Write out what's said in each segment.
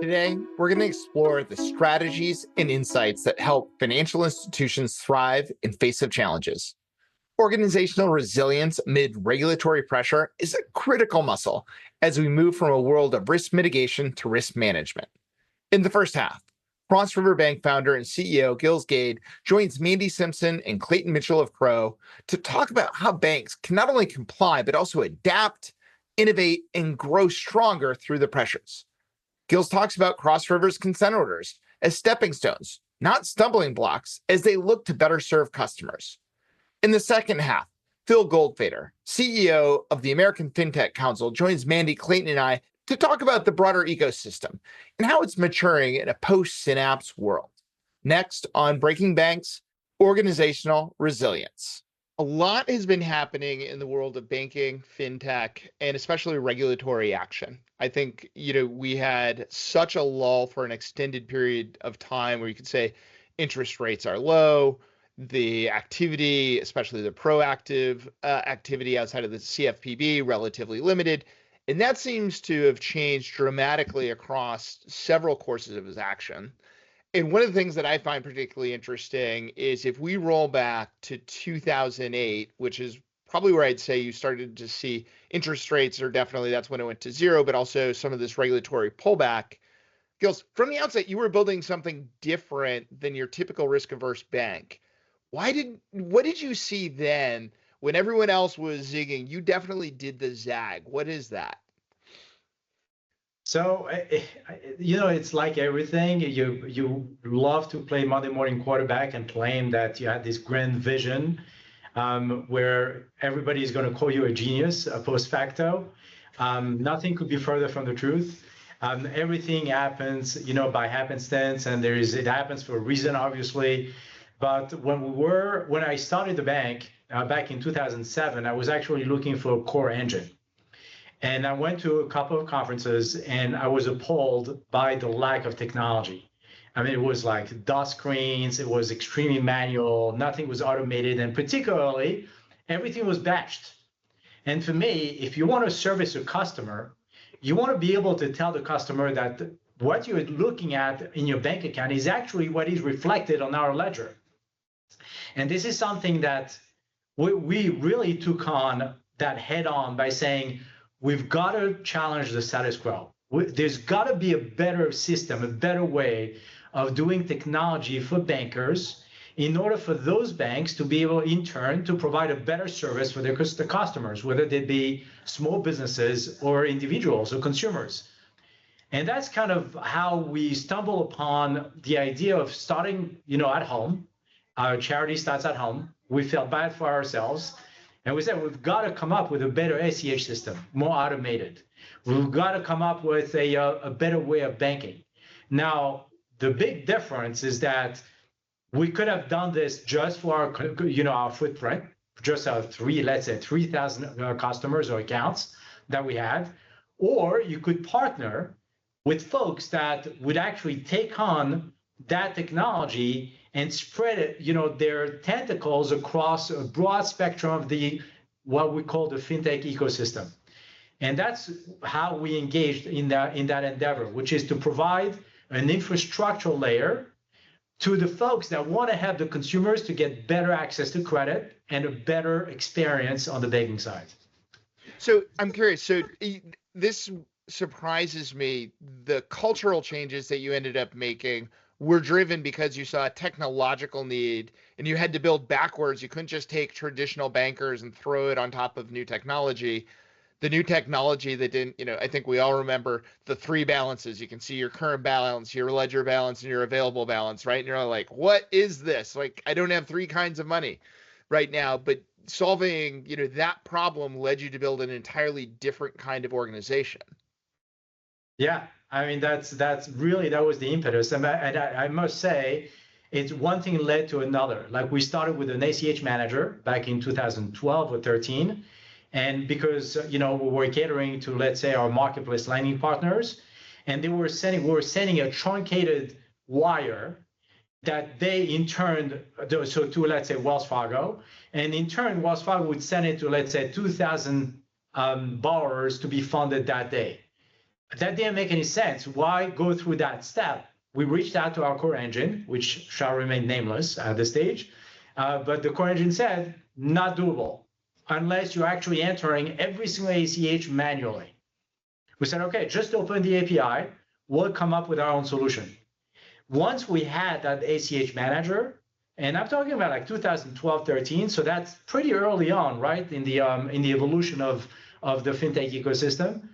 Today, we're going to explore the strategies and insights that help financial institutions thrive in face of challenges. Organizational resilience amid regulatory pressure is a critical muscle as we move from a world of risk mitigation to risk management. In the first half, Cross River Bank founder and CEO Gilles Gade joins Mandi Simpson and Clayton Mitchell of Crowe to talk about how banks can not only comply, but also adapt, innovate, and grow stronger through the pressures. Gilles talks about Cross River's consent orders as stepping stones, not stumbling blocks, as they look to better serve customers. In the second half, Phil Goldfeder, CEO of the American Fintech Council, joins Mandi, Clayton, and I to talk about the broader ecosystem and how it's maturing in a post-Synapse world. Next on Breaking Banks, organizational resilience. A lot has been happening in the world of banking, fintech, and especially regulatory action. I think, we had such a lull for an extended period of time where you could say interest rates are low, the activity, especially the proactive activity outside of the CFPB, relatively limited. And that seems to have changed dramatically across several courses of his action. And one of the things that I find particularly interesting is if we roll back to 2008, which is probably where I'd say you started to see interest rates, or definitely that's when it went to zero, but also some of this regulatory pullback. Gilles, from the outset, you were building something different than your typical risk-averse bank. What did you see then when everyone else was zigging? You definitely did the zag. What is that? So, it's like everything. You love to play Monday morning quarterback and claim that you had this grand vision where everybody is going to call you a genius post facto. Nothing could be further from the truth. Everything happens, by happenstance, and it happens for a reason, obviously. But when I started the bank back in 2007, I was actually looking for a core engine. And I went to a couple of conferences and I was appalled by the lack of technology. I mean, it was like dot screens, it was extremely manual, nothing was automated, and particularly everything was batched. And for me, if you want to service a customer, you want to be able to tell the customer that what you're looking at in your bank account is actually what is reflected on our ledger. And this is something that we really took on that head on by saying, we've got to challenge the status quo. There's got to be a better system, a better way of doing technology for bankers in order for those banks to be able, in turn, to provide a better service for their customers, whether they be small businesses or individuals or consumers. And that's kind of how we stumble upon the idea of starting, at home. Our charity starts at home. We felt bad for ourselves. And we said, we've got to come up with a better ACH system, more automated. We've got to come up with a better way of banking. Now, the big difference is that we could have done this just for our footprint, just our 3,000 customers or accounts that we had. Or you could partner with folks that would actually take on that technology and spread it, their tentacles across a broad spectrum of what we call the fintech ecosystem. And that's how we engaged in that endeavor, which is to provide an infrastructural layer to the folks that want to have the consumers to get better access to credit and a better experience on the banking side. So I'm curious. So this surprises me. The cultural changes that you ended up making were driven because you saw a technological need and you had to build backwards. You couldn't just take traditional bankers and throw it on top of new technology. The new technology that didn't, I think we all remember the three balances. You can see your current balance, your ledger balance, and your available balance, right? And you're like, what is this? Like, I don't have three kinds of money right now. But solving, that problem led you to build an entirely different kind of organization. Yeah. I mean, that was the impetus. And I must say, it's one thing led to another. Like we started with an ACH manager back in 2012 or 13. And because, we were catering to, let's say, our marketplace lending partners, and we were sending a truncated wire that they in turn, so to, let's say, Wells Fargo. And in turn, Wells Fargo would send it to, let's say, 2,000 borrowers to be funded that day. that didn't make any sense. Why go through that step? We reached out to our core engine, which shall remain nameless at this stage, but the core engine said, not doable unless you're actually entering every single ACH manually. We said, okay, just open the API, we'll come up with our own solution. Once we had that ACH manager, and I'm talking about like 2012, 13, so that's pretty early on, right, in the evolution of the fintech ecosystem.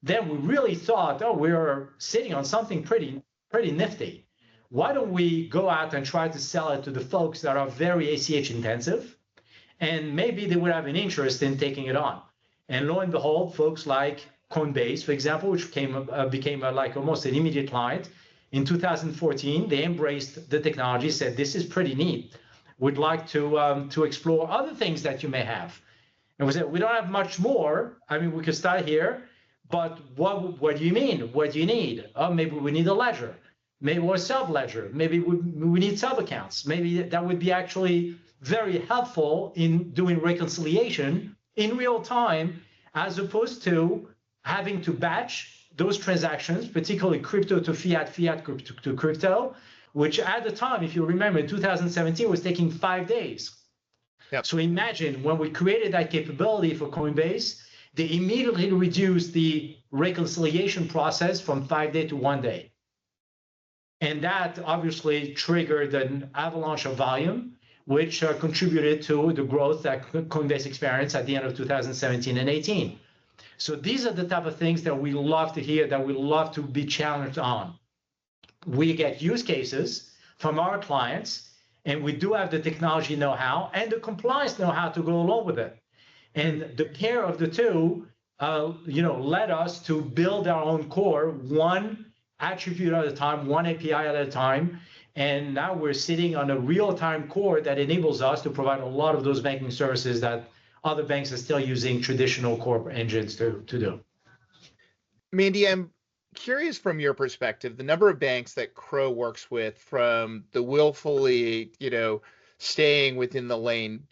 Then we really thought, oh, we're sitting on something pretty nifty. Why don't we go out and try to sell it to the folks that are very ACH intensive, and maybe they would have an interest in taking it on. And lo and behold, folks like Coinbase, for example, which became like almost an immediate client, in 2014, they embraced the technology, said, this is pretty neat. We'd like to explore other things that you may have. And we said, we don't have much more. I mean, we could start here, but what do you mean? What do you need? Oh, maybe we need a ledger. Maybe we're a sub-ledger. Maybe we need sub-accounts. Maybe that would be actually very helpful in doing reconciliation in real time, as opposed to having to batch those transactions, particularly crypto to fiat, fiat to crypto, which at the time, if you remember, in 2017 was taking 5 days. Yep. So imagine when we created that capability for Coinbase, they immediately reduced the reconciliation process from 5 days to 1 day. And that obviously triggered an avalanche of volume, which contributed to the growth that Coinbase experienced at the end of 2017 and 18. So these are the type of things that we love to hear, that we love to be challenged on. We get use cases from our clients, and we do have the technology know-how and the compliance know-how to go along with it. And the pair of the two, led us to build our own core, one attribute at a time, one API at a time. And now we're sitting on a real-time core that enables us to provide a lot of those banking services that other banks are still using traditional core engines to do. Mandi, I'm curious from your perspective, the number of banks that Crowe works with, from the willfully, staying within the lane.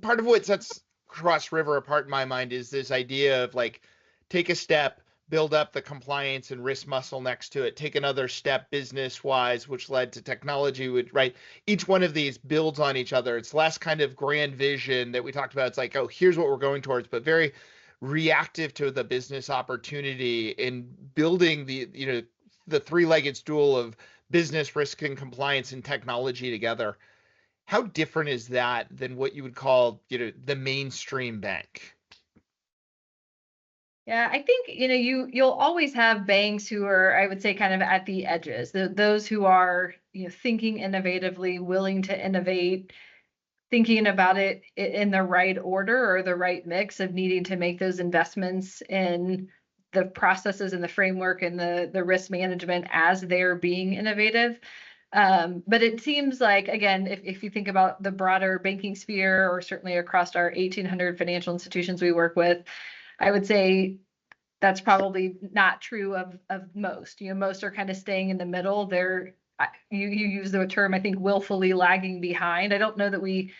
Part of what sets Cross River apart in my mind is this idea of like, take a step, build up the compliance and risk muscle next to it, take another step business wise, which led to technology, right? Each one of these builds on each other. It's less kind of grand vision that we talked about. It's like, oh, here's what we're going towards, but very reactive to the business opportunity in building the three-legged stool of business, risk, and compliance and technology together. How different is that than what you would call, the mainstream bank? Yeah, I think, you'll always have banks who are, I would say, kind of at the edges, those who are, thinking innovatively, willing to innovate, thinking about it in the right order or the right mix of needing to make those investments in the processes and the framework and the risk management as they're being innovative. But it seems like, again, if you think about the broader banking sphere, or certainly across our 1,800 financial institutions we work with, I would say that's probably not true of most. Most are kind of staying in the middle. You use the term, I think, willfully lagging behind. I don't know that we,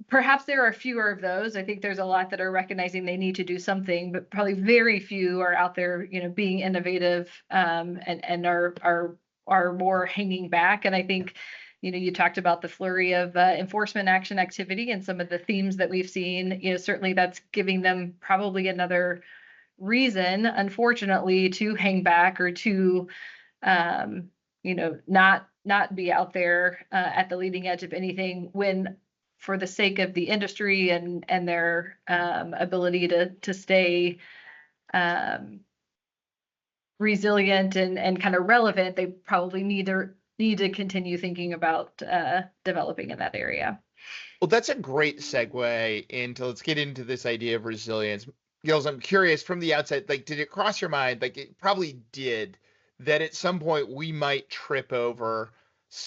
perhaps there are fewer of those. I think there's a lot that are recognizing they need to do something, but probably very few are out there, being innovative, and are more hanging back. And I think, you talked about the flurry of enforcement action activity and some of the themes that we've seen. Certainly that's giving them probably another reason, unfortunately, to hang back or to, not be out there at the leading edge of anything, when for the sake of the industry and their ability to stay resilient and kind of relevant, they probably need to continue thinking about developing in that area. Well, that's a great segue into, let's get into this idea of resilience. Gilles, I'm curious from the outside, like, did it cross your mind, like it probably did, that at some point we might trip over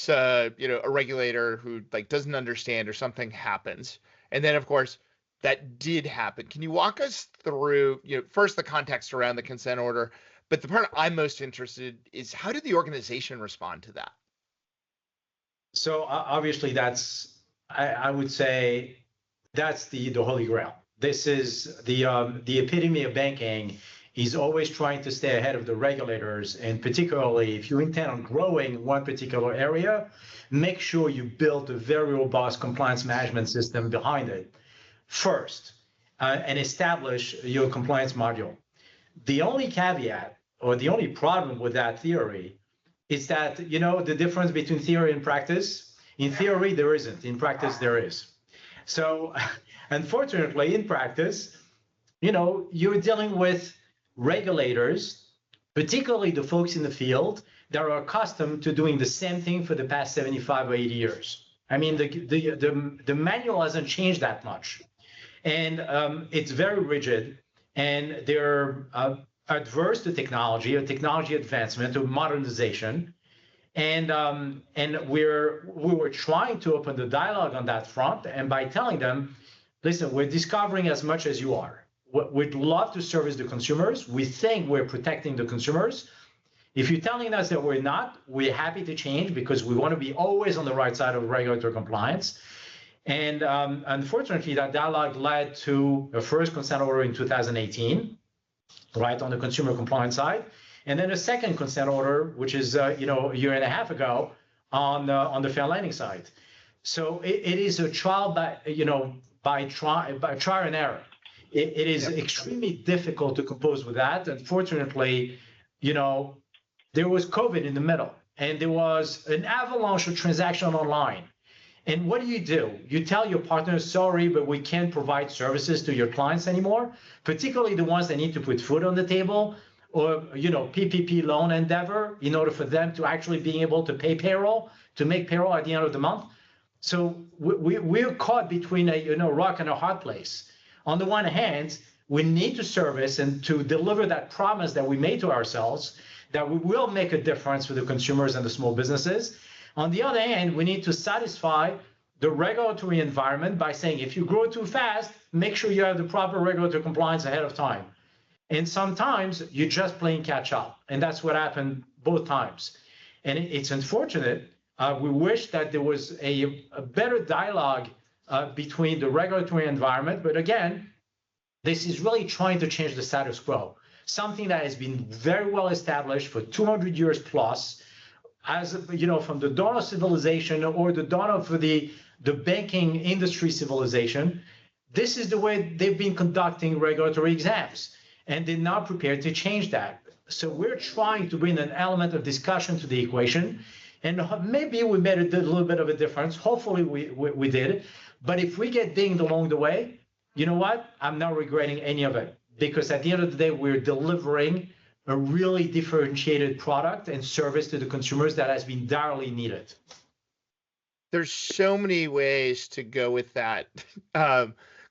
a regulator who like doesn't understand, or something happens? And then of course that did happen. Can you walk us through, first the context around the consent order, but the part I'm most interested is, how did the organization respond to that? So obviously I would say that's the holy grail, this is the epitome of banking, is always trying to stay ahead of the regulators. And particularly if you intend on growing one particular area, make sure you build a very robust compliance management system behind it first, and establish your compliance module. The only caveat or the only problem with that theory is that, the difference between theory and practice, in theory, there isn't. In practice, there is. So unfortunately, in practice, you're dealing with regulators, particularly the folks in the field that are accustomed to doing the same thing for the past 75 or 80 years. I mean, the manual hasn't changed that much. And it's very rigid, and they're adverse to technology, or technology advancement, or modernization. And we were trying to open the dialogue on that front, and by telling them, listen, we're discovering as much as you are. We'd love to service the consumers. We think we're protecting the consumers. If you're telling us that we're not, we're happy to change, because we want to be always on the right side of regulatory compliance. And unfortunately, that dialogue led to a first consent order in 2018, right, on the consumer compliance side. And then a second consent order, which is a year and a half ago, on the fair lending side. So it is a trial by trial and error. It is extremely difficult to compose with that. Unfortunately, there was COVID in the middle, and there was an avalanche of transaction online. And what do? You tell your partners, sorry, but we can't provide services to your clients anymore, particularly the ones that need to put food on the table, or PPP loan endeavor, in order for them to actually being able to pay payroll, to make payroll at the end of the month. So we're caught between a rock and a hard place. On the one hand, we need to service and to deliver that promise that we made to ourselves, that we will make a difference for the consumers and the small businesses. On the other hand, we need to satisfy the regulatory environment by saying, if you grow too fast, make sure you have the proper regulatory compliance ahead of time. And sometimes you're just playing catch up. And that's what happened both times. And it's unfortunate. We wish that there was a better dialogue between the regulatory environment. But again, this is really trying to change the status quo, something that has been very well established for 200 years plus, as from the dawn of civilization, or the dawn of the banking industry civilization. This is the way they've been conducting regulatory exams, and they're not prepared to change that. So we're trying to bring an element of discussion to the equation, and maybe we made a little bit of a difference. Hopefully we did. But if we get dinged along the way, you know what? I'm not regretting any of it, because at the end of the day, we're delivering a really differentiated product and service to the consumers that has been direly needed. There's so many ways to go with that.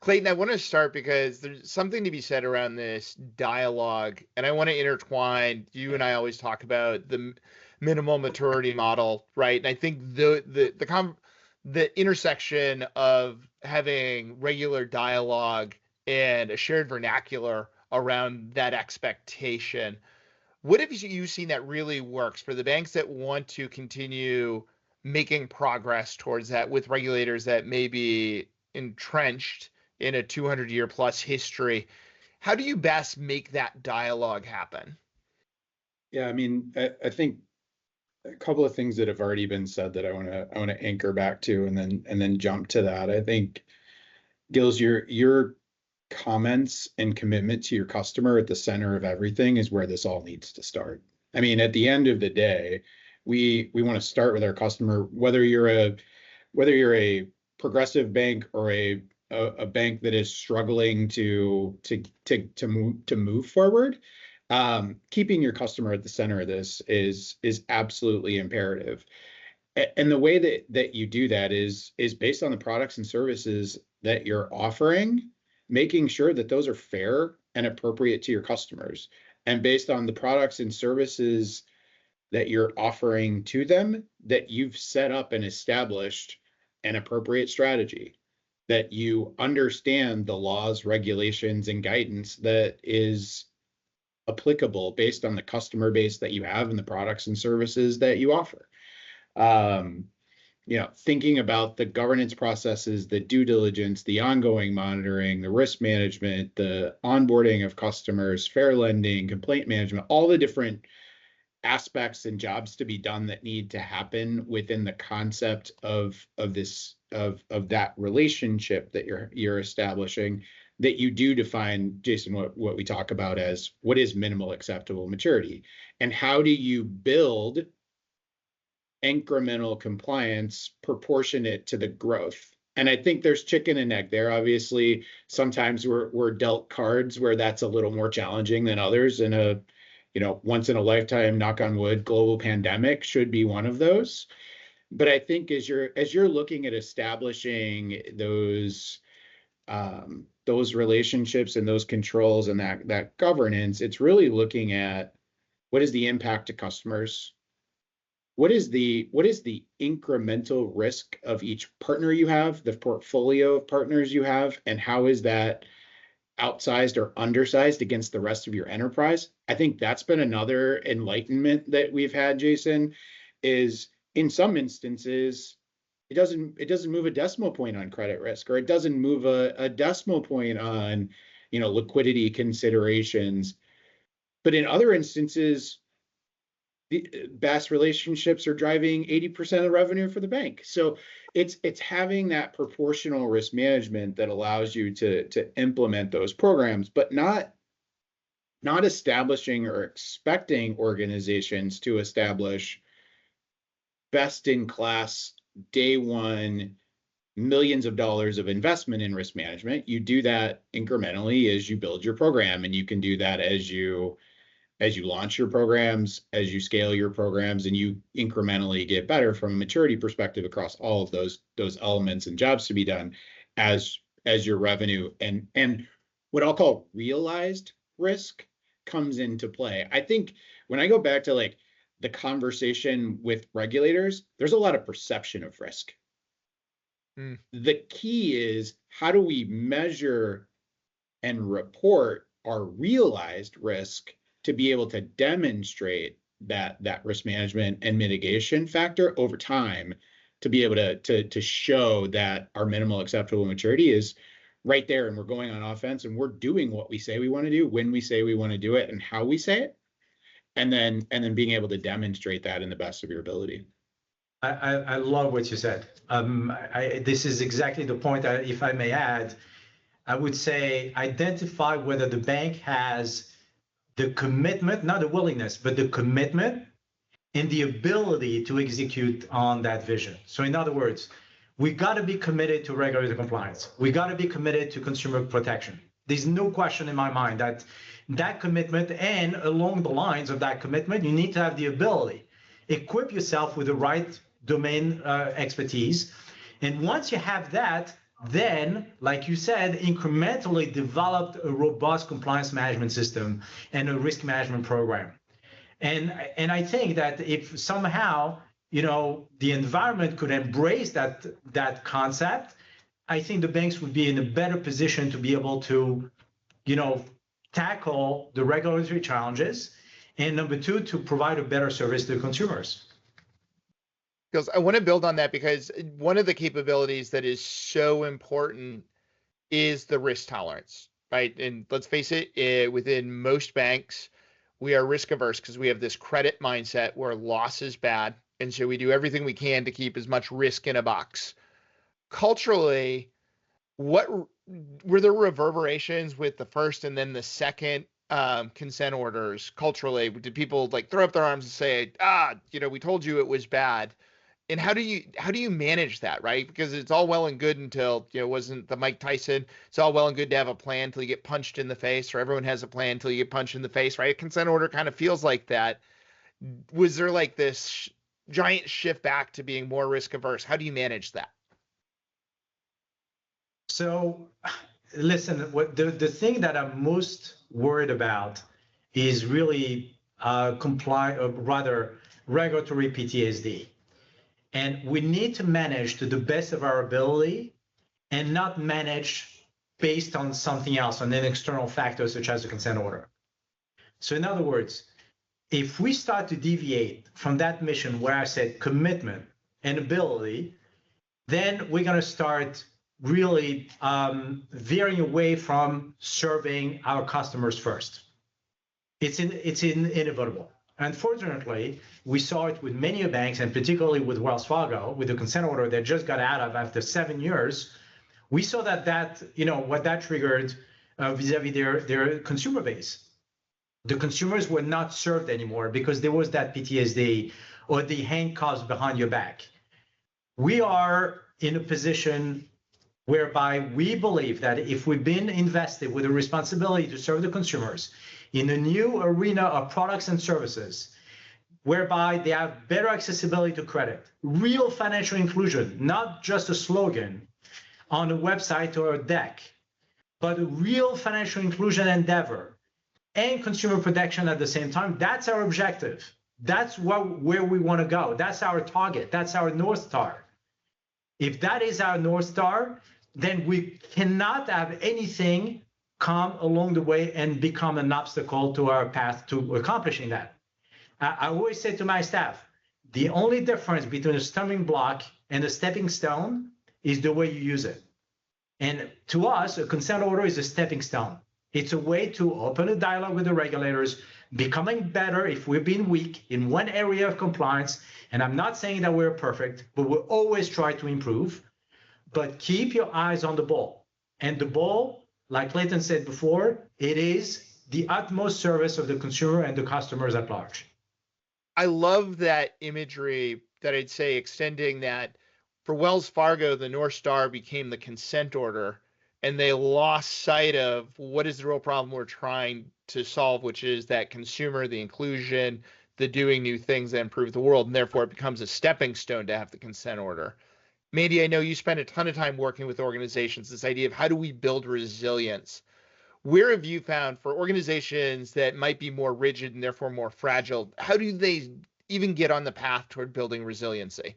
Clayton, I want to start because there's something to be said around this dialogue, and I want to intertwine. You and I always talk about the minimal maturity model, right? And I think the intersection of having regular dialogue and a shared vernacular around that expectation. What have you seen that really works for the banks that want to continue making progress towards that with regulators that may be entrenched in a 200-year plus history? How do you best make that dialogue happen? Yeah, I mean, I think a couple of things that have already been said that I want to anchor back to, and then jump to that. I think, Gilles, your comments and commitment to your customer at the center of everything is where this all needs to start. I mean, at the end of the day, we want to start with our customer, whether you're a progressive bank or a bank that is struggling to move forward. Keeping your customer at the center of this is absolutely imperative. And the way that you do that is based on the products and services that you're offering, making sure that those are fair and appropriate to your customers, and based on the products and services that you're offering to them, that you've set up and established an appropriate strategy, that you understand the laws, regulations, and guidance that is applicable based on the customer base that you have and the products and services that you offer. thinking about the governance processes, the due diligence, the ongoing monitoring, the risk management, the onboarding of customers, fair lending, complaint management, all the different aspects and jobs to be done that need to happen within the concept of that relationship that you're establishing, that you do define, Jason, what we talk about as what is minimal acceptable maturity, and how do you build incremental compliance proportionate to the growth. And I think there's chicken and egg there. Obviously, sometimes we're dealt cards where that's a little more challenging than others. In a once in a lifetime, knock on wood, global pandemic should be one of those. But I think as you're looking at establishing those relationships and those controls and that governance, it's really looking at what is the impact to customers. What is the incremental risk of each partner you have, the portfolio of partners you have, and how is that outsized or undersized against the rest of your enterprise? I think that's been another enlightenment that we've had, Jason, is in some instances, it doesn't move a decimal point on credit risk, or it doesn't move a decimal point on, liquidity considerations. But in other instances, the BaaS relationships are driving 80% of revenue for the bank. So it's having that proportional risk management that allows you to implement those programs, but not establishing or expecting organizations to establish best in class day one millions of dollars of investment in risk management. You do that incrementally as you build your program, and you can do that as you launch your programs, as you scale your programs, and you incrementally get better from a maturity perspective across all of those elements and jobs to be done as your revenue and what I'll call realized risk comes into play. I think when I go back to like the conversation with regulators, there's a lot of perception of risk. The key is, how do we measure and report our realized risk to be able to demonstrate that risk management and mitigation factor over time, to be able to show that our minimal acceptable maturity is right there, and we're going on offense, and we're doing what we say we want to do when we say we want to do it and how we say it, and then being able to demonstrate that in the best of your ability. I love what you said. This is exactly the point that, if I may add, I would say identify whether the bank has the commitment, not the willingness, but the commitment and the ability to execute on that vision. So in other words, we got to be committed to regulatory compliance. We got to be committed to consumer protection. There's no question in my mind that commitment, and along the lines of that commitment, you need to have the ability, equip yourself with the right domain expertise. And once you have that, then, like you said, incrementally developed a robust compliance management system and a risk management program. And I think that if somehow, the environment could embrace that concept, I think the banks would be in a better position to be able to, tackle the regulatory challenges, and number two, to provide a better service to consumers. Because I want to build on that, because one of the capabilities that is so important is the risk tolerance, right? And let's face it, within most banks, we are risk averse because we have this credit mindset where loss is bad. And so we do everything we can to keep as much risk in a box. Culturally, what were there reverberations with the first and then the second consent orders culturally? Did people like throw up their arms and say, we told you it was bad? And how do you manage that, right? Because it's all well and good until, wasn't the Mike Tyson, it's all well and good to have a plan until you get punched in the face, or everyone has a plan until you get punched in the face, right? A consent order kind of feels like that. Was there like this giant shift back to being more risk averse? How do you manage that? So listen, the thing that I'm most worried about is really regulatory PTSD. And we need to manage to the best of our ability and not manage based on something else, on an external factor such as a consent order. So in other words, if we start to deviate from that mission where I said commitment and ability, then we're going to start really veering away from serving our customers first. It's inevitable. Unfortunately, we saw it with many banks, and particularly with Wells Fargo, with the consent order they just got out of after 7 years. We saw that what that triggered vis-a-vis their consumer base. The consumers were not served anymore because there was that PTSD or the handcuffs behind your back. We are in a position whereby we believe that if we've been invested with a responsibility to serve the consumers in a new arena of products and services, whereby they have better accessibility to credit, real financial inclusion, not just a slogan on a website or a deck, but a real financial inclusion endeavor and consumer protection at the same time. That's our objective. That's where we want to go. That's our target. That's our North Star. If that is our North Star, then we cannot have anything come along the way and become an obstacle to our path to accomplishing that. I always say to my staff, the only difference between a stumbling block and a stepping stone is the way you use it. And to us, a consent order is a stepping stone. It's a way to open a dialogue with the regulators, becoming better if we've been weak in one area of compliance. And I'm not saying that we're perfect, but we'll always try to improve. But keep your eyes on the ball. And the ball, like Clayton said before, it is the utmost service of the consumer and the customers at large. I love that imagery that I'd say extending that for Wells Fargo, the North Star became the consent order, and they lost sight of what is the real problem we're trying to solve, which is that consumer, the inclusion, the doing new things that improve the world, and therefore it becomes a stepping stone to have the consent order. Mandi, I know you spend a ton of time working with organizations, this idea of how do we build resilience? Where have you found for organizations that might be more rigid and therefore more fragile, how do they even get on the path toward building resiliency?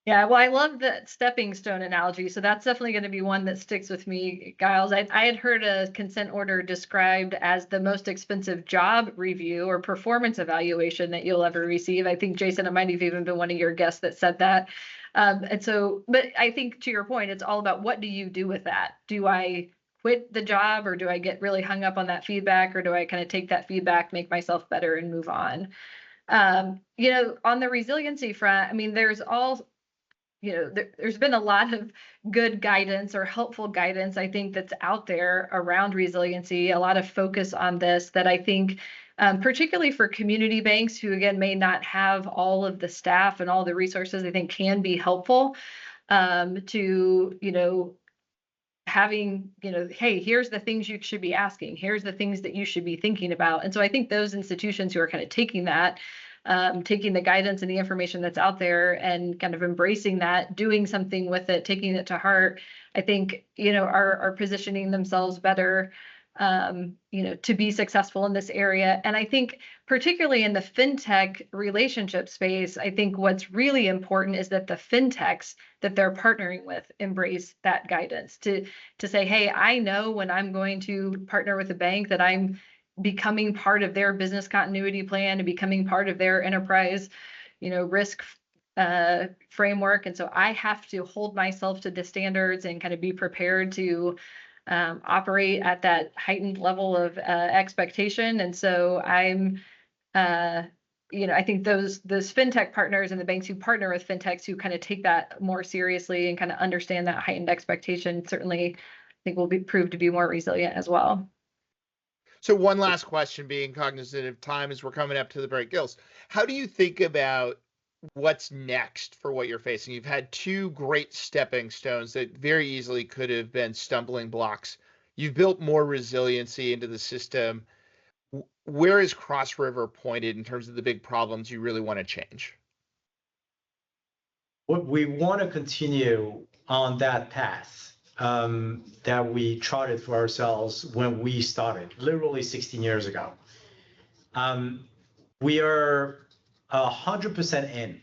Yeah, well, I love the stepping stone analogy. So that's definitely going to be one that sticks with me, Giles. I had heard a consent order described as the most expensive job review or performance evaluation that you'll ever receive. I think, Jason, it might have even been one of your guests that said that. But I think to your point, it's all about what do you do with that? Do I quit the job, or do I get really hung up on that feedback, or do I kind of take that feedback, make myself better, and move on? On the resiliency front, I mean, there's been a lot of good guidance or helpful guidance, I think, that's out there around resiliency, a lot of focus on this that I think, particularly for community banks who, again, may not have all of the staff and all the resources, I think can be helpful to, having, hey, here's the things you should be asking, here's the things that you should be thinking about. And so I think those institutions who are kind of taking that, taking the guidance and the information that's out there and kind of embracing that, doing something with it, taking it to heart, I think, are positioning themselves better, to be successful in this area. And I think particularly in the fintech relationship space, I think what's really important is that the fintechs that they're partnering with embrace that guidance to say, hey, I know when I'm going to partner with a bank that I'm becoming part of their business continuity plan and becoming part of their enterprise, risk framework. And so I have to hold myself to the standards and kind of be prepared to operate at that heightened level of expectation. And so I think those fintech partners and the banks who partner with fintechs who kind of take that more seriously and kind of understand that heightened expectation certainly, I think, will be proved to be more resilient as well. So one last question, being cognizant of time as we're coming up to the break. Gilles, how do you think about what's next for what you're facing? You've had two great stepping stones that very easily could have been stumbling blocks. You've built more resiliency into the system. Where is Cross River pointed in terms of the big problems you really want to change? We want to continue on that path that we charted for ourselves when we started, literally 16 years ago. We are 100% in.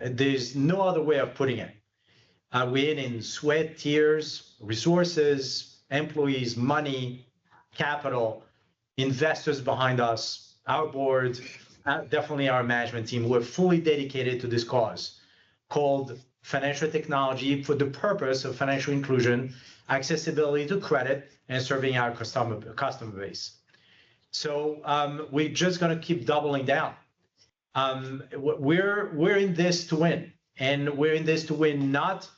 There's no other way of putting it. We're in sweat, tears, resources, employees, money, capital, investors behind us, our board, definitely our management team. We're fully dedicated to this cause called financial technology for the purpose of financial inclusion, accessibility to credit, and serving our customer base. So we're just going to keep doubling down. We're in this to win, and we're in this to win not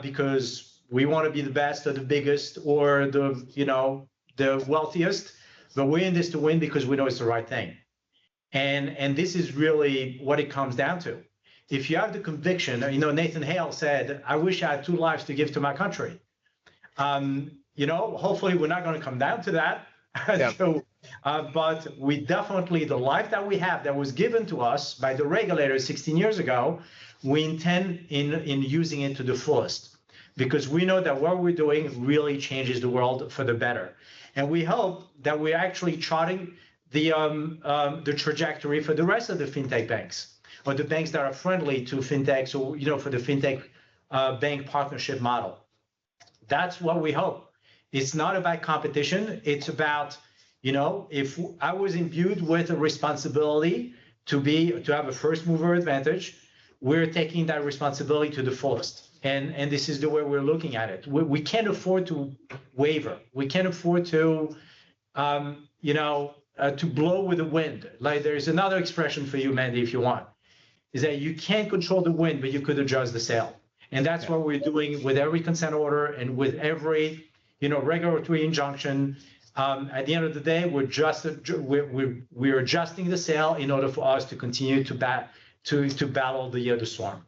because we want to be the best or the biggest or the wealthiest, but we're in this to win because we know it's the right thing. And this is really what it comes down to. If you have the conviction, Nathan Hale said, "I wish I had 2 lives to give to my country." Hopefully we're not going to come down to that. Yeah. But we definitely, the life that we have that was given to us by the regulators 16 years ago, we intend in using it to the fullest, because we know that what we're doing really changes the world for the better. And we hope that we're actually charting the trajectory for the rest of the fintech banks, or the banks that are friendly to fintechs, or for the fintech bank partnership model. That's what we hope. It's not about competition. It's about, if I was imbued with a responsibility to have a first mover advantage, we're taking that responsibility to the fullest. And this is the way we're looking at it. We can't afford to waver. We can't afford to, to blow with the wind. Like, there's another expression for you, Mandi, if you want, is that you can't control the wind, but you could adjust the sail. And that's what we're doing with every consent order and with every, regulatory injunction. At the end of the day, we're adjusting the sail in order for us to continue to battle the storm.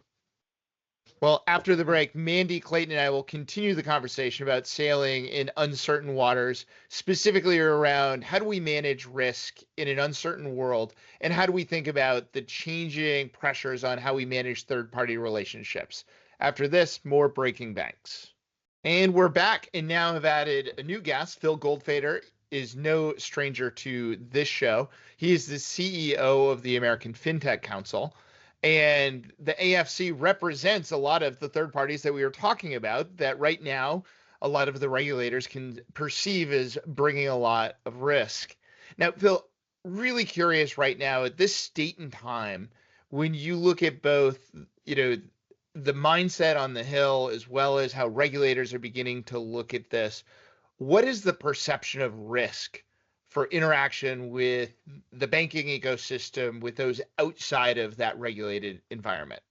Well, after the break, Mandi, Clayton, and I will continue the conversation about sailing in uncertain waters, specifically around how do we manage risk in an uncertain world, and how do we think about the changing pressures on how we manage third-party relationships. After this, more Breaking Banks. And we're back, and now have added a new guest. Phil Goldfeder is no stranger to this show. He is the CEO of the American Fintech Council. And the AFC represents a lot of the third parties that we were talking about that right now a lot of the regulators can perceive as bringing a lot of risk. Now, Phil, really curious right now at this state and time, when you look at both, the mindset on the Hill as well as how regulators are beginning to look at this, what is the perception of risk for interaction with the banking ecosystem, with those outside of that regulated environment?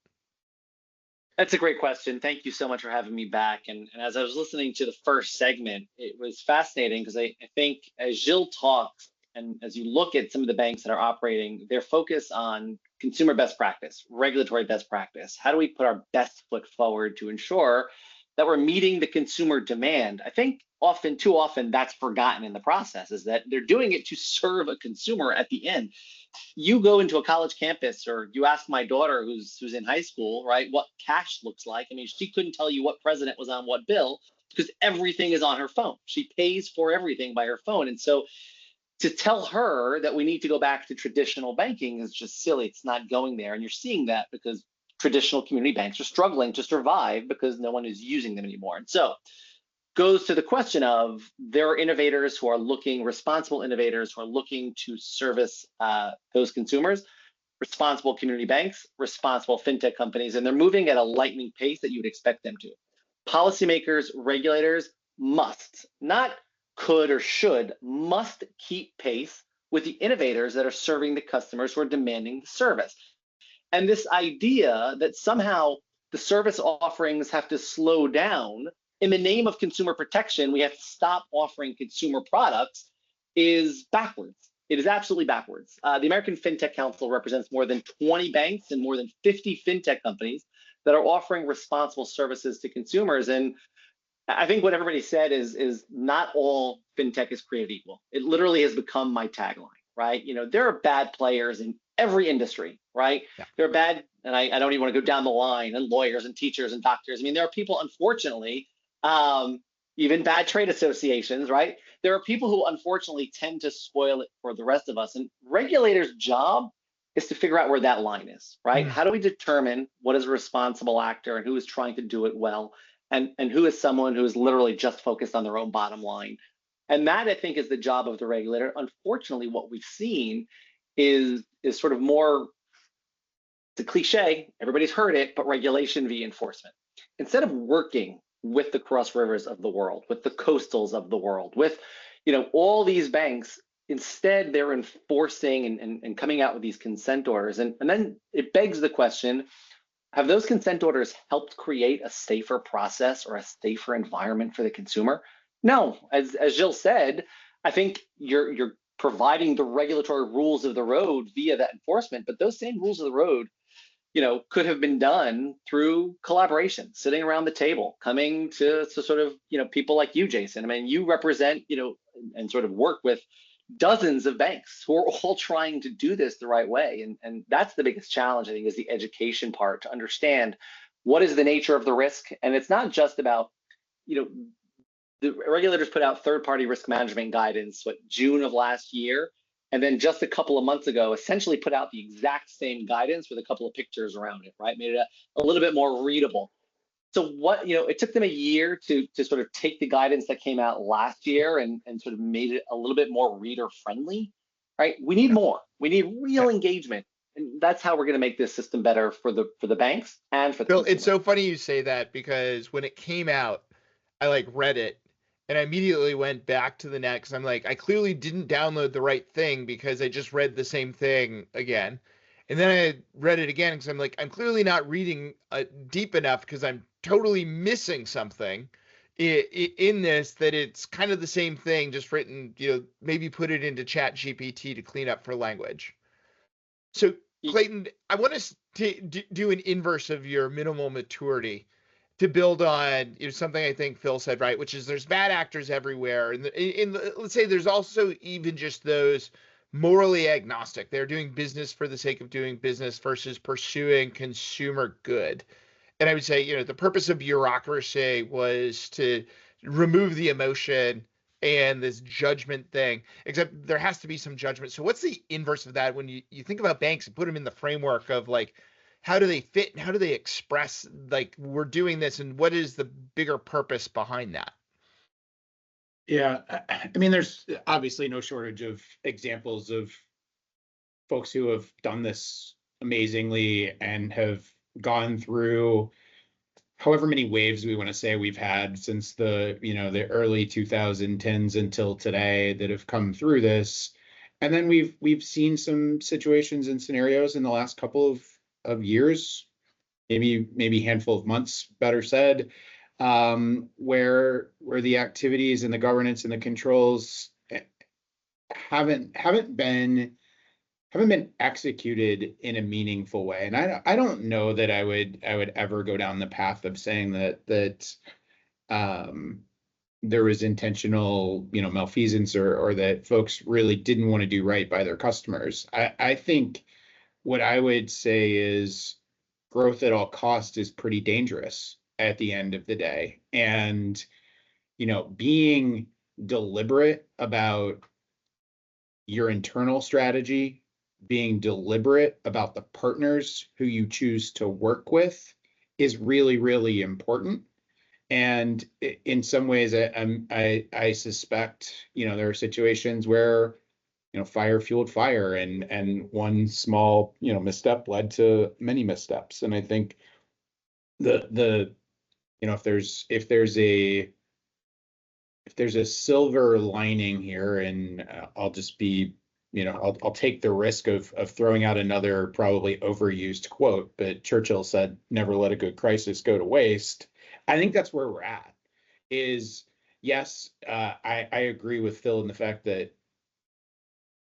That's a great question. Thank you so much for having me back. And as I was listening to the first segment, it was fascinating because I think as Gilles talks, and as you look at some of the banks that are operating, their focus on consumer best practice, regulatory best practice. How do we put our best foot forward to ensure that we're meeting the consumer demand? I think too often that's forgotten in the process, is that they're doing it to serve a consumer at the end. You go into a college campus, or you ask my daughter who's in high school, right, what cash looks like. I mean, she couldn't tell you what president was on what bill because everything is on her phone. She pays for everything by her phone. And so to tell her that we need to go back to traditional banking is just silly. It's not going there. And you're seeing that because traditional community banks are struggling to survive because no one is using them anymore. And so goes to the question of, there are innovators who are looking, responsible innovators who are looking to service those consumers, responsible community banks, responsible fintech companies, and they're moving at a lightning pace that you would expect them to. Policymakers, regulators must, not could or should, must keep pace with the innovators that are serving the customers who are demanding the service. And this idea that somehow the service offerings have to slow down in the name of consumer protection, we have to stop offering consumer products, is backwards. It is absolutely backwards. The American Fintech Council represents more than 20 banks and more than 50 fintech companies that are offering responsible services to consumers. And I think what everybody said is not all fintech is created equal. It literally has become my tagline, right? There are bad players in every industry, right? Yeah. There are bad, and I don't even want to go down the line, and lawyers and teachers and doctors. I mean, there are people, unfortunately, even bad trade associations, right? There are people who unfortunately tend to spoil it for the rest of us. And regulators' job is to figure out where that line is, right? How do we determine what is a responsible actor and who is trying to do it well, and who is someone who is literally just focused on their own bottom line? And that, I think, is the job of the regulator. Unfortunately, what we've seen is sort of more it's a cliche, everybody's heard it, but regulation via enforcement. Instead of working with the Cross Rivers of the world, with the Coastals of the world, with all these banks, instead they're enforcing and coming out with these consent orders. And then it begs the question, have those consent orders helped create a safer process or a safer environment for the consumer? No, as Gilles said, I think you're providing the regulatory rules of the road via that enforcement, but those same rules of the road could have been done through collaboration, sitting around the table, coming to sort of, people like you, Jason. I mean, you represent, and sort of work with dozens of banks who are all trying to do this the right way. And that's the biggest challenge, I think, is the education part, to understand what is the nature of the risk. And it's not just about, the regulators put out third-party risk management guidance, June of last year. And then just a couple of months ago, essentially put out the exact same guidance with a couple of pictures around it, right? Made it a little bit more readable. So it took them a year to sort of take the guidance that came out last year and sort of made it a little bit more reader friendly, right? We need more. We need real engagement. And that's how we're going to make this system better for the banks and for the Bill, consumer. it's so funny you say that, because when it came out, I read it and I immediately went back to the net, because I'm like, I clearly didn't download the right thing because I just read the same thing again. And then I read it again because I'm like, I'm clearly not reading deep enough, because I'm totally missing something in this, that it's kind of the same thing, just written, maybe put it into Chat GPT to clean up for language. So Clayton, I want us to do an inverse of your minimal maturity, to build on something I think Phil said, right, which is there's bad actors everywhere. And let's say there's also even just those morally agnostic. They're doing business for the sake of doing business versus pursuing consumer good. And I would say, the purpose of bureaucracy was to remove the emotion and this judgment thing, except there has to be some judgment. So what's the inverse of that when you think about banks and put them in the framework of how do they fit and how do they express we're doing this, and what is the bigger purpose behind that? Yeah, I mean, there's obviously no shortage of examples of folks who have done this amazingly and have gone through however many waves we want to say we've had since the early 2010s until today that have come through this. And then we've seen some situations and scenarios in the last couple of years, maybe handful of months, better said, where the activities and the governance and the controls haven't been executed in a meaningful way. And I don't know that I would ever go down the path of saying that there was intentional malfeasance or that folks really didn't want to do right by their customers. I think what I would say is growth at all costs is pretty dangerous at the end of the day. And, being deliberate about your internal strategy, being deliberate about the partners who you choose to work with is really, really important. And in some ways, I suspect, there are situations where fire fueled fire, and one small misstep led to many missteps. And I think if there's a silver lining here, and I'll just be I'll take the risk of throwing out another probably overused quote, but Churchill said, "Never let a good crisis go to waste." I think that's where we're at. Is yes, I agree with Phil in the fact that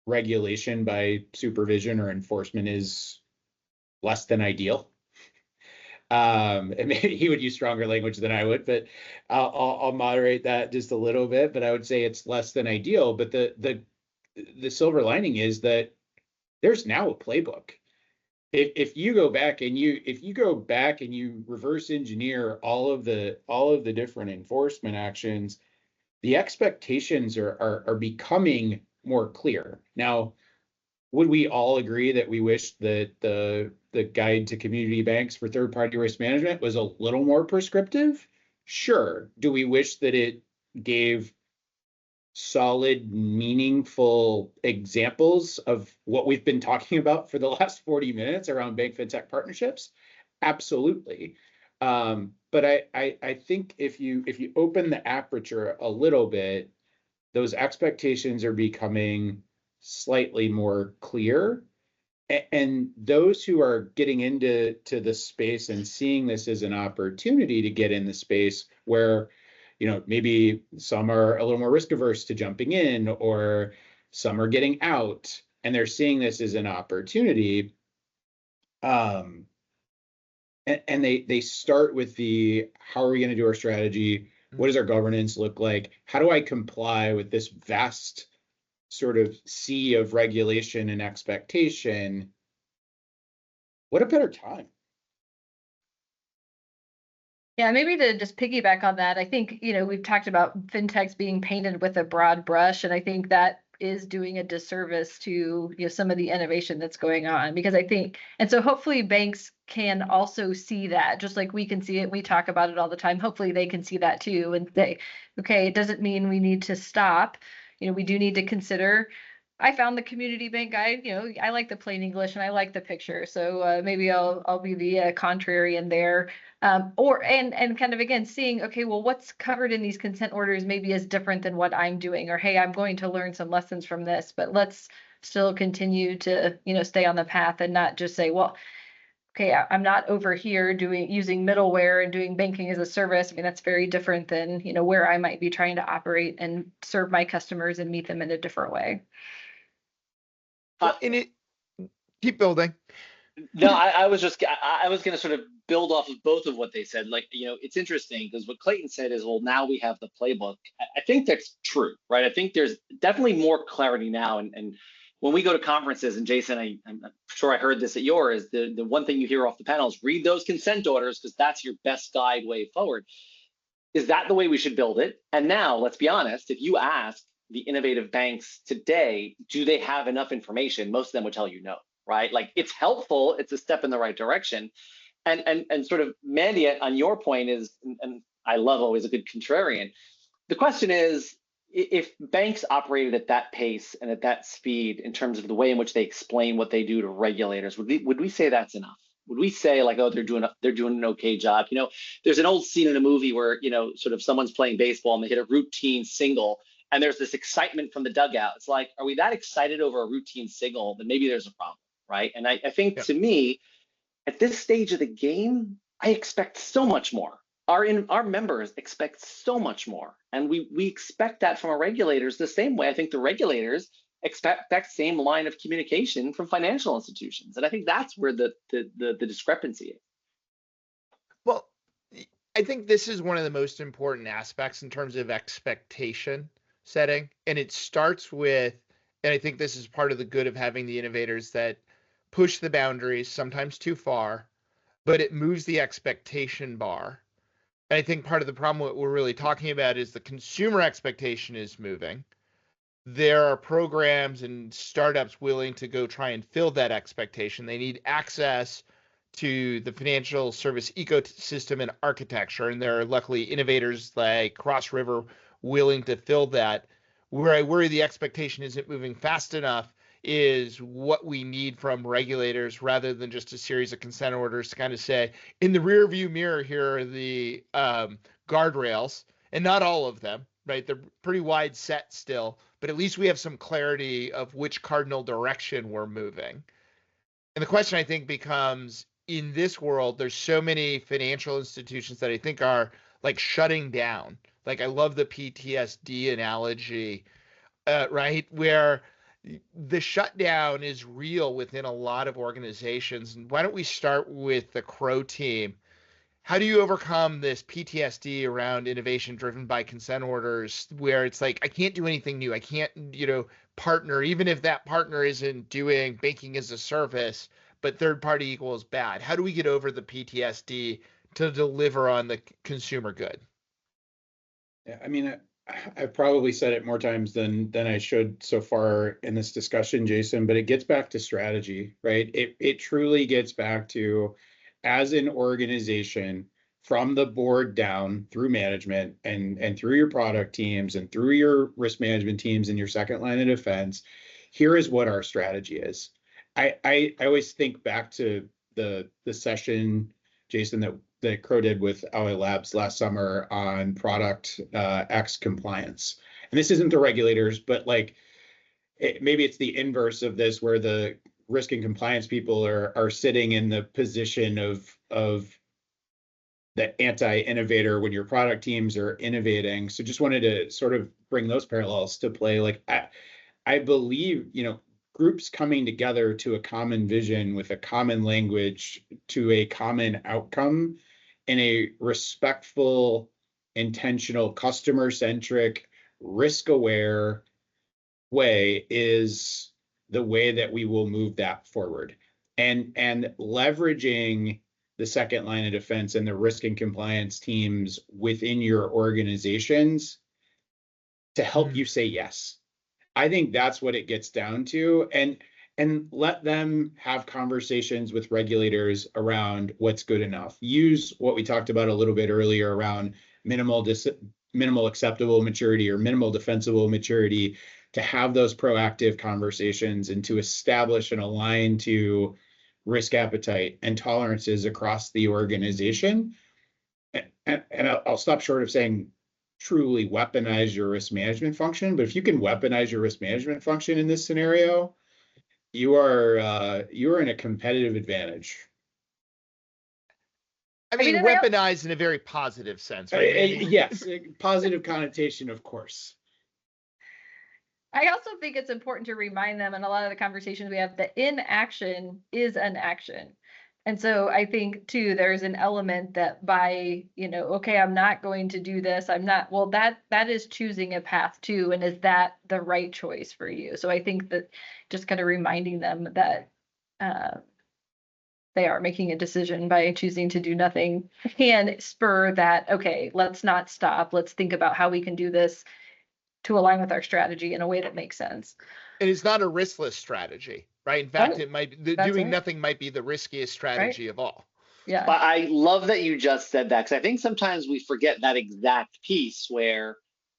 regulation by supervision or enforcement is less than ideal. And maybe he would use stronger language than I would, but I'll moderate that just a little bit. But I would say it's less than ideal. But the silver lining is that there's now a playbook. If you go back and you reverse engineer all of the different enforcement actions, the expectations are becoming more clear. Now, would we all agree that we wish that the guide to community banks for third-party risk management was a little more prescriptive? Sure. Do we wish that it gave solid, meaningful examples of what we've been talking about for the last 40 minutes around bank fintech partnerships? Absolutely. But I think if you open the aperture a little bit, those expectations are becoming slightly more clear. And those who are getting into the space and seeing this as an opportunity to get in the space where, maybe some are a little more risk averse to jumping in, or some are getting out, and they're seeing this as an opportunity. And they start with how are we going to do our strategy? What does our governance look like? How do I comply with this vast sort of sea of regulation and expectation? What a better time. Yeah, maybe to just piggyback on that, I think, we've talked about fintechs being painted with a broad brush, and I think that is doing a disservice to, some of the innovation that's going on, because I think, and so hopefully banks can also see that, just like we can see it, we talk about it all the time. Hopefully they can see that too and say, okay, it doesn't mean we need to stop. We do need to consider. I found the community bank guide, I like the plain English and I like the picture. So maybe I'll be the contrarian there. And kind of again seeing, okay, well, what's covered in these consent orders maybe is different than what I'm doing, or hey, I'm going to learn some lessons from this, but let's still continue to, stay on the path and not just say, well, okay, I'm not over here using middleware and doing banking as a service. I mean, that's very different than, where I might be trying to operate and serve my customers and meet them in a different way. Keep building. No, I was going to sort of build off of both of what they said. Like, it's interesting because what Clayton said is, well, now we have the playbook. I think that's true, right? I think there's definitely more clarity now. And when we go to conferences, and Jason, I'm sure I heard this at yours, the one thing you hear off the panel is read those consent orders because that's your best guide way forward. Is that the way we should build it? And now, let's be honest, if you ask the innovative banks today, do they have enough information? Most of them would tell you no. Right? Like, it's helpful, it's a step in the right direction. And sort of, Mandi, on your point is, and I love always a good contrarian, the question is, if banks operated at that pace and at that speed in terms of the way in which they explain what they do to regulators, would we say that's enough? Would we say like, oh, they're doing an okay job? There's an old scene in a movie where, sort of someone's playing baseball and they hit a routine single, and there's this excitement from the dugout. It's like, are we that excited over a routine single? Then maybe there's a problem. Right. And I think to me, at this stage of the game, I expect so much more. Our members expect so much more. And we expect that from our regulators the same way I think the regulators expect that same line of communication from financial institutions. And I think that's where the discrepancy is. Well, I think this is one of the most important aspects in terms of expectation setting. And it starts with, and I think this is part of the good of having the innovators that push the boundaries, sometimes too far, but it moves the expectation bar. And I think part of the problem, what we're really talking about, is the consumer expectation is moving. There are programs and startups willing to go try and fill that expectation. They need access to the financial service ecosystem and architecture. And there are luckily innovators like Cross River willing to fill that. Where I worry the expectation isn't moving fast enough is what we need from regulators, rather than just a series of consent orders to kind of say, in the rear view mirror, here are the guardrails, and not all of them, right? They're pretty wide set still, but at least we have some clarity of which cardinal direction we're moving. And the question, I think, becomes, in this world, there's so many financial institutions that I think are like shutting down. Like, I love the PTSD analogy, right? Where the shutdown is real within a lot of organizations. And why don't we start with the Crowe team? How do you overcome this PTSD around innovation driven by consent orders, where it's like, I can't do anything new. I can't, partner, even if that partner isn't doing banking as a service, but third party equals bad. How do we get over the PTSD to deliver on the consumer good? Yeah, I mean, I've probably said it more times than I should so far in this discussion, Jason, but it gets back to strategy, right? It truly gets back to, as an organization, from the board down through management and through your product teams and through your risk management teams and your second line of defense. Here is what our strategy is. I always think back to the session, Jason, that Crowe did with Alloy Labs last summer on product X compliance. And this isn't the regulators, but like maybe it's the inverse of this, where the risk and compliance people are sitting in the position of the anti-innovator when your product teams are innovating. So just wanted to sort of bring those parallels to play. Like I believe, groups coming together to a common vision with a common language to a common outcome in a respectful, intentional, customer-centric, risk-aware way is the way that we will move that forward. And leveraging the second line of defense and the risk and compliance teams within your organizations to help you say yes. I think that's what it gets down to, and let them have conversations with regulators around what's good enough. Use what we talked about a little bit earlier around minimal acceptable maturity or minimal defensible maturity to have those proactive conversations and to establish and align to risk appetite and tolerances across the organization. And I'll stop short of saying truly weaponize your risk management function, but if you can weaponize your risk management function in this scenario, you are in a competitive advantage. I mean, weaponize in a very positive sense, right? Yes, positive connotation, of course. I also think it's important to remind them in a lot of the conversations we have that inaction is an action. And so I think too, there's an element that by, okay, I'm not going to do this. That is choosing a path too. And is that the right choice for you? So I think that just kind of reminding them that they are making a decision by choosing to do nothing can spur that, okay, let's not stop. Let's think about how we can do this to align with our strategy in a way that makes sense. And it's not a riskless strategy, right? In fact, it might doing nothing might be the riskiest strategy of all. Yeah. But I love that you just said that, because I think sometimes we forget that exact piece where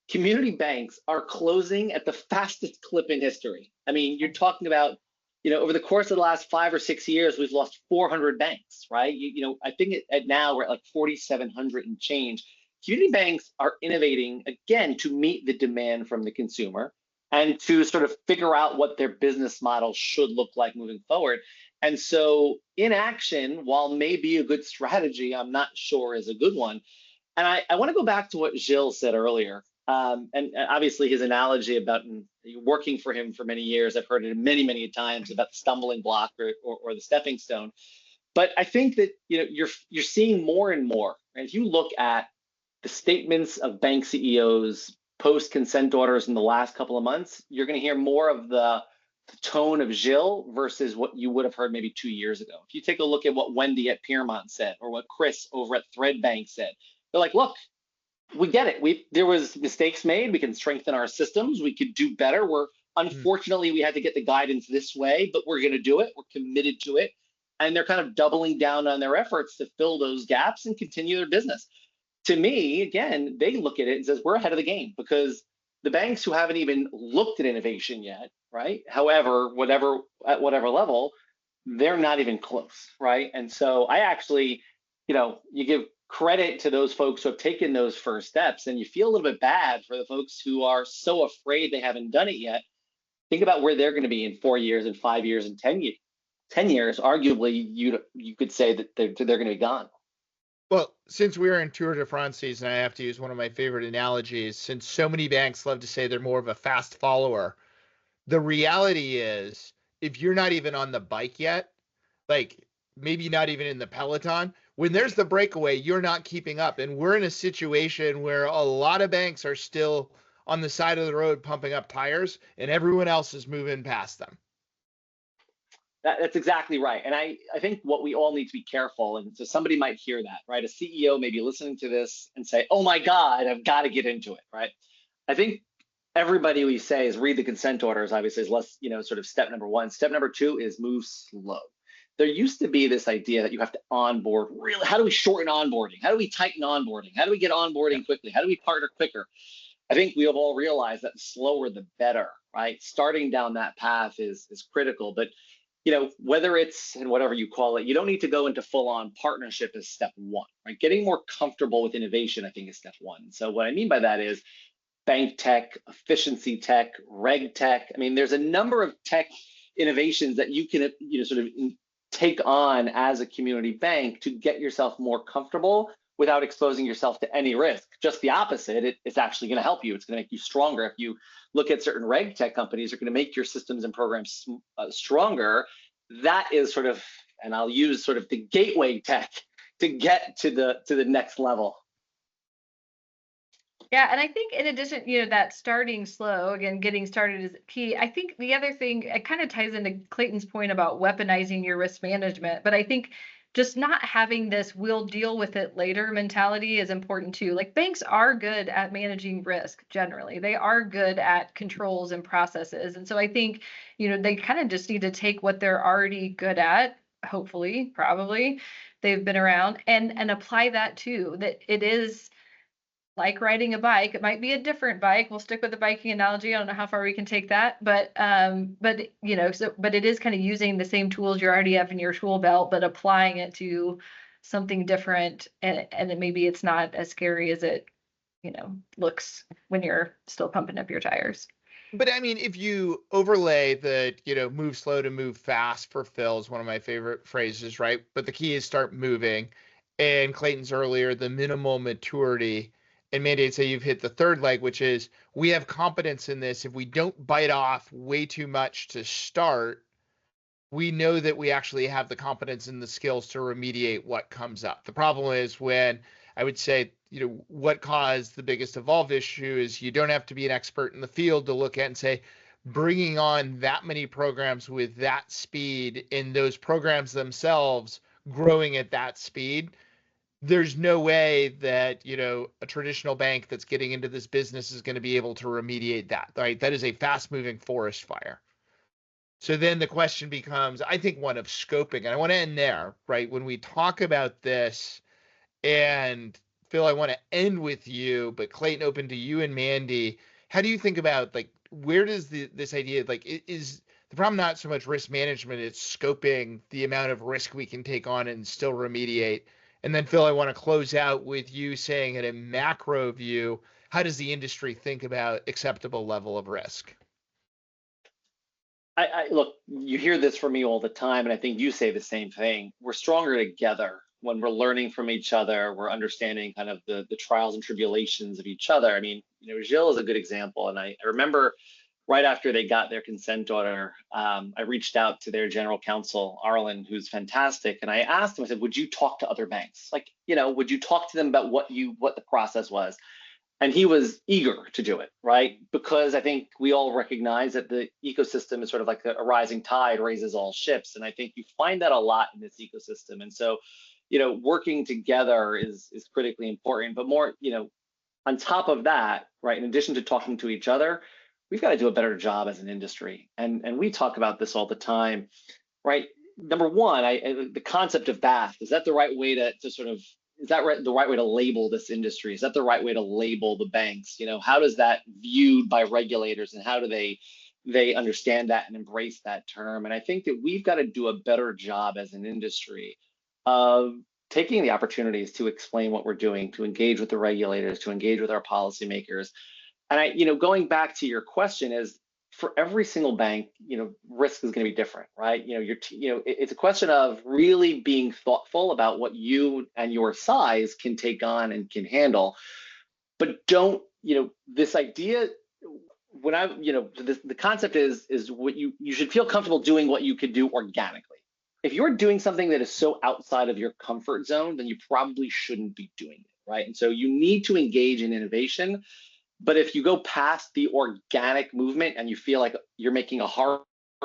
community banks are closing at the fastest clip in history. I mean, you're talking about, over the course of the last 5 or 6 years, we've lost 400 banks, right? I think at now we're at like 4,700 and change. Community banks are innovating, again, to meet the demand from the consumer and to sort of figure out what their business model should look like moving forward. And so inaction, while may be a good strategy, I'm not sure is a good one. And I want to go back to what Gilles said earlier. And obviously his analogy about working for him for many years, I've heard it many, many times about the stumbling block or the stepping stone. But I think that you're seeing more and more. And if you look at the statements of bank CEOs post consent orders in the last couple of months, you're going to hear more of the tone of Gilles versus what you would have heard maybe 2 years ago. If you take a look at what Wendy at Piermont said or what Chris over at Thread Bank said, they're like, look, we get it. There was mistakes made. We can strengthen our systems. We could do better. Unfortunately, we had to get the guidance this way, but we're going to do it. We're committed to it. And they're kind of doubling down on their efforts to fill those gaps and continue their business. To me, again, they look at it and says, we're ahead of the game, because the banks who haven't even looked at innovation yet, right? However, at whatever level, they're not even close, right? And so I actually, you give credit to those folks who have taken those first steps, and you feel a little bit bad for the folks who are so afraid they haven't done it yet. Think about where they're going to be in 4 years and 5 years and 10 years. 10 years, arguably, you could say that they're going to be gone. Well, since we're in Tour de France season, I have to use one of my favorite analogies. Since so many banks love to say they're more of a fast follower, the reality is, if you're not even on the bike yet, like maybe not even in the peloton, when there's the breakaway, you're not keeping up. And we're in a situation where a lot of banks are still on the side of the road pumping up tires, and everyone else is moving past them. That's exactly right. And I think what we all need to be careful, and so somebody might hear that, right? A CEO may be listening to this and say, oh my God, I've got to get into it, right? I think everybody we say is read the consent orders, obviously, is less, sort of step number one. Step number two is move slow. there used to be this idea that you have to onboard really. How do we shorten onboarding? How do we tighten onboarding? How do we get onboarding quickly? How do we partner quicker? I think we have all realized that the slower the better, right? Starting down that path is critical. But whether it's and whatever you call it, you don't need to go into full-on partnership as step one, right? Getting more comfortable with innovation, I think, is step one. So what I mean by that is bank tech, efficiency tech, reg tech. I mean, there's a number of tech innovations that you can sort of take on as a community bank to get yourself more comfortable without exposing yourself to any risk. Just the opposite, it's actually going to help you. It's going to make you stronger. If you look at certain reg tech companies, are going to make your systems and programs stronger. That is sort of, and I'll use sort of the gateway tech to get to the next level. Yeah, and I think in addition, that starting slow, again, getting started is key. I think the other thing, it kind of ties into Clayton's point about weaponizing your risk management, but I think just not having this we'll deal with it later mentality is important too. Like, banks are good at managing risk generally. They are good at controls and processes. And so I think, they kind of just need to take what they're already good at, hopefully, probably, they've been around, and apply that too. That it is like riding a bike. It might be a different bike. We'll stick with the biking analogy. I don't know how far we can take that, but it is kind of using the same tools you already have in your tool belt, but applying it to something different. And maybe it's not as scary as it, looks when you're still pumping up your tires. But I mean, if you overlay the, move slow to move fast for Phil is one of my favorite phrases, right? But the key is start moving. And Clayton's earlier, the minimal maturity. And Mandi, I'd say you've hit the third leg, which is we have competence in this. If we don't bite off way too much to start, we know that we actually have the competence and the skills to remediate what comes up. The problem is when I would say, what caused the biggest evolved issue is you don't have to be an expert in the field to look at and say, bringing on that many programs with that speed and those programs themselves growing at that speed, there's no way that, a traditional bank that's getting into this business is going to be able to remediate that, right? That is a fast moving forest fire. So then the question becomes, I think, one of scoping, and I want to end there, right? When we talk about this, and Phil, I want to end with you, but Clayton, open to you and Mandi. How do you think about, like, where does this idea, like, is the problem not so much risk management, it's scoping the amount of risk we can take on and still remediate? And then, Phil, I want to close out with you saying, at a macro view, how does the industry think about acceptable level of risk? I look, you hear this from me all the time, and I think you say the same thing. We're stronger together when we're learning from each other. We're understanding kind of the trials and tribulations of each other. I mean, Gilles is a good example, and I remember right after they got their consent order, I reached out to their general counsel, Arlen, who's fantastic. And I asked him, I said, would you talk to other banks? Like, would you talk to them about what the process was? And he was eager to do it, right? Because I think we all recognize that the ecosystem is sort of like a rising tide raises all ships. And I think you find that a lot in this ecosystem. And so, working together is critically important. But more, on top of that, right, in addition to talking to each other, we've got to do a better job as an industry. And we talk about this all the time, right? Number one, the concept of BAF, is that the right way to sort of, is that the right way to label this industry? Is that the right way to label the banks? How does that viewed by regulators, and how do they understand that and embrace that term? And I think that we've got to do a better job as an industry of taking the opportunities to explain what we're doing, to engage with the regulators, to engage with our policymakers. And going back to your question, is for every single bank, risk is going to be different, right? It's a question of really being thoughtful about what you and your size can take on and can handle. But don't, this idea, when the concept is what you should feel comfortable doing what you could do organically. If you're doing something that is so outside of your comfort zone, then you probably shouldn't be doing it, right? And so you need to engage in innovation. But if you go past the organic movement and you feel like you're making a hard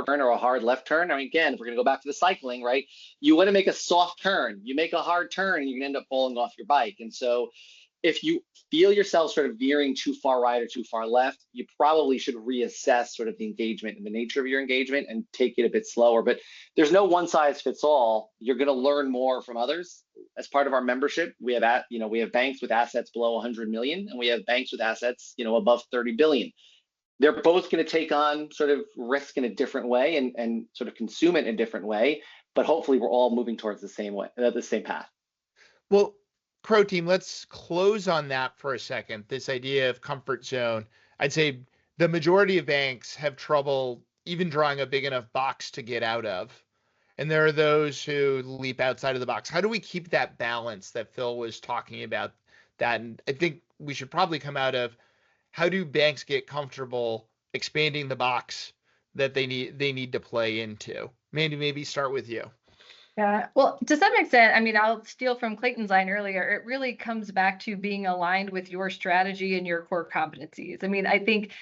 turn or a hard left turn, I mean, again, if we're going to go back to the cycling, right? You want to make a soft turn. You make a hard turn, and you're going to end up falling off your bike. And so if you feel yourself sort of veering too far right or too far left, you probably should reassess sort of the engagement and the nature of your engagement and take it a bit slower. But there's no one size fits all. You're going to learn more from others. As part of our membership, we have we have banks with assets below 100 million, and we have banks with assets above 30 billion. They're both going to take on sort of risk in a different way and sort of consume it in a different way. But hopefully, we're all moving towards the same way, the same path. Well, Crowe team, let's close on that for a second. This idea of comfort zone. I'd say the majority of banks have trouble even drawing a big enough box to get out of. And there are those who leap outside of the box. How do we keep that balance that Phil was talking about that? And I think we should probably come out of how do banks get comfortable expanding the box that they need to play into? Mandi, maybe start with you. Yeah, well, to some extent, I mean, I'll steal from Clayton's line earlier. It really comes back to being aligned with your strategy and your core competencies. I mean, I think,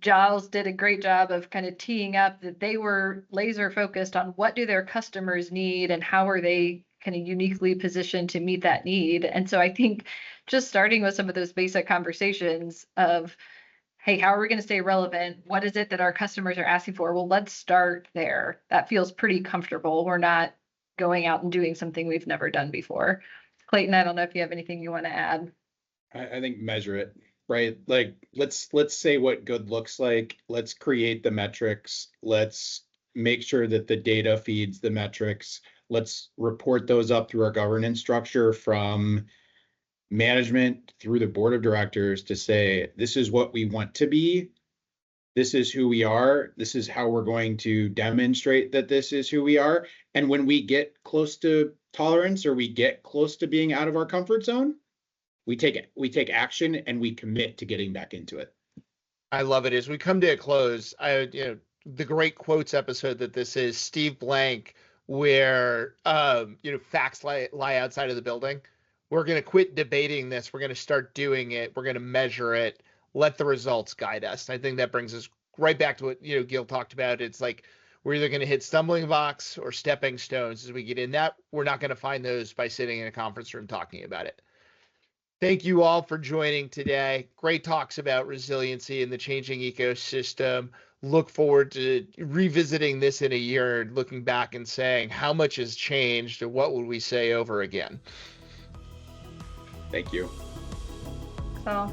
Giles did a great job of kind of teeing up that they were laser focused on what do their customers need and how are they kind of uniquely positioned to meet that need. And so I think just starting with some of those basic conversations of, hey, how are we going to stay relevant? What is it that our customers are asking for? Well, let's start there. That feels pretty comfortable. We're not going out and doing something we've never done before. Clayton, I don't know if you have anything you want to add. I think measure it, right? Like let's say what good looks like. Let's create the metrics. Let's make sure that the data feeds the metrics. Let's report those up through our governance structure from management through the board of directors to say, this is what we want to be. This is who we are. This is how we're going to demonstrate that this is who we are. And when we get close to tolerance or we get close to being out of our comfort zone, we take action and we commit to getting back into it. I love it. As we come to a close, the great quotes episode that this is, Steve Blank, where facts lie outside of the building. We're going to quit debating this. We're going to start doing it. We're going to measure it. Let the results guide us. I think that brings us right back to what Gil talked about. It's like we're either going to hit stumbling blocks or stepping stones as we get in that. We're not going to find those by sitting in a conference room talking about it. Thank you all for joining today. Great talks about resiliency and the changing ecosystem. Look forward to revisiting this in a year and looking back and saying how much has changed and what would we say over again. Thank you. So.